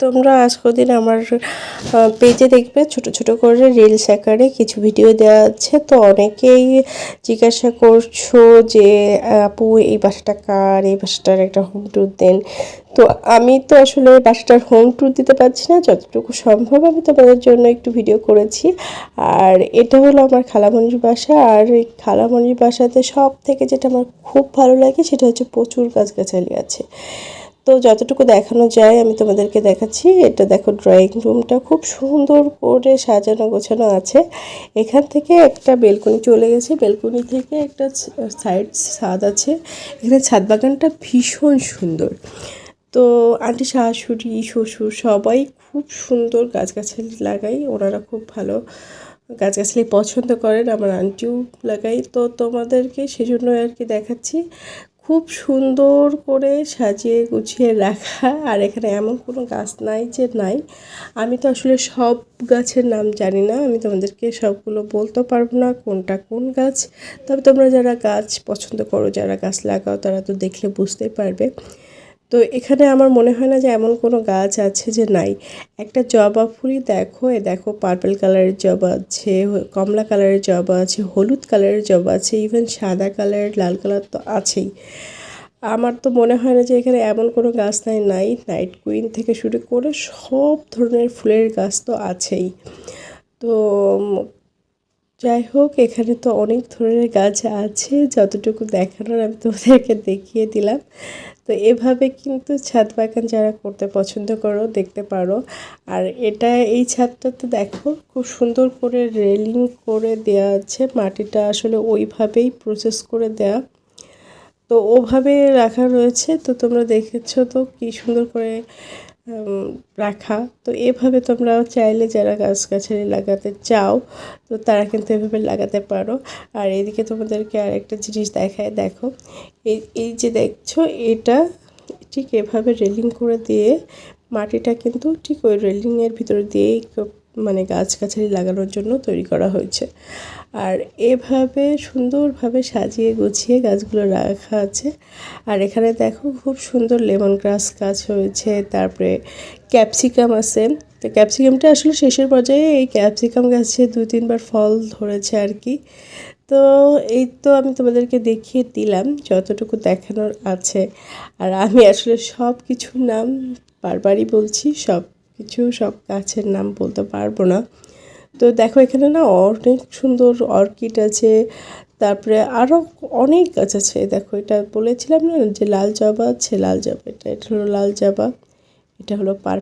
তোমরা আজ কদিন আমার পেজে দেখবে ছোট ছোট করে রিলস আকারে কিছু ভিডিও দেওয়া আছে। তো অনেকেই জিজ্ঞাসা করছো যে আপু এই বাসাটা কার, এই বাসাটার একটা হোম ট্যুর দেন। তো আমি তো আসলে বাসাটার হোম ট্যুর দিতে পারছি না, যতটুকু সম্ভব আমি তোমাদের জন্য একটু ভিডিও করেছি। আর এটা হলো আমার খালামণির বাসা। আর এই খালামণির বাসাতে সব থেকে যেটা আমার খুব ভালো লাগে সেটা হচ্ছে প্রচুর গাছগাছালি আছে। তো যতটুকু দেখানো যায় আমি তোমাদেরকে দেখাচ্ছি। এটা দেখো, ড্রয়িং রুমটা খুব সুন্দর করে সাজানো গোছানো আছে। এখান থেকে একটা বেলকনি চলে গেছে, বেলকনি থেকে একটা সাইড ছাদ আছে। এখানে ছাদ বাগানটা ভীষণ সুন্দর। তো আন্টি, শাশুড়ি, শ্বশুর সবাই খুব সুন্দর গাছগাছালি লাগাই, ওনারা খুব ভালো গাছগাছালি পছন্দ করেন, আমার আন্টিও লাগাই। তো তোমাদেরকে সেজন্য আর কি দেখাচ্ছি, খুব সুন্দর করে সাজিয়ে গুছিয়ে রাখা। আর এখানে এমন কোনো গাছ নাই যে নাই। আমি তো আসলে সব গাছের নাম জানি না, আমি তোমাদেরকে সবগুলো বলতে পারবো না কোনটা কোন গাছ। তবে তোমরা যারা গাছ পছন্দ করো, যারা গাছ লাগাও, তারা তো দেখলে বুঝতেই পারবে। তো এখানে আমার মনে হয় না যে এমন কোনো গাছ আছে যে নাই। একটা জবা ফুলই দেখো, দেখো পার্পল কালারের জবা আছে, কমলা কালারের জবা আছে, হলুদ কালারের জবা আছে, ইভেন সাদা কালারের, লাল কালার তো আছেই। আমার তো মনে হয় না যে এখানে এমন কোনো গাছ নাই। নাইট কুইন থেকে শুরু করে সব ধরনের ফুলের গাছ তো আছেই। তো যাই হোক, এখানে তো অনেক ধরনের গাছ আছে, যতটুকু দেখানোর আমি তোমাদেরকে দেখিয়ে দিলাম। তো এভাবে কিন্তু ছাদ বাগান যারা করতে পছন্দ করো দেখতে পারো। আর এই ছাদটাতে দেখো খুব সুন্দর করে রেলিং করে দেওয়া আছে, মাটিটা আসলে ওইভাবেই প্রসেস করে দেয়া, তো ওভাবে রাখা রয়েছে। তো তোমরা দেখেছো তো কি সুন্দর করে রাখা। তো এভাবে তোমরা চাইলে যারা গাছগাছালি লাগাতে চাও তো তারা কিন্তু এভাবে লাগাতে পারো। আর এদিকে তোমাদেরকে আরেকটা জিনিস দেখায়, দেখো এই যে দেখছো, এটা ঠিক এভাবে রেলিং করে দিয়ে মাটিটা কিন্তু ঠিক ওই রেলিংয়ের ভিতরে দিয়েই মানে গাছগাছালি লাগানোর জন্য তৈরি করা হয়েছে। আর এভাবে সুন্দরভাবে সাজিয়ে গুছিয়ে গাছগুলো রাখা আছে। আর এখানে দেখো খুব সুন্দর লেমন গ্রাস গাছ হয়েছে, তারপরে ক্যাপসিকাম আছে। তো ক্যাপসিকামটা আসলে শেষের পর্যায়ে, এই ক্যাপসিকাম গাছে 2-3বার ফল ধরেছে আর কি। তো এই তো আমি তোমাদেরকে দেখিয়ে দিলাম যতটুকু দেখানোর আছে। আর আমি আসলে সব কিছুর নাম বারবারই বলছি, সব গাছের নাম বলতে পারবো না। তো দেখো এখানে না অনেক সুন্দর অর্কিড আছে, তারপরে আরও অনেক গাছ আছে। দেখো এটা বলেছিলাম না যে লাল জবা আছে, লাল জবা, এটা হলো লাল জবা, এটা হলো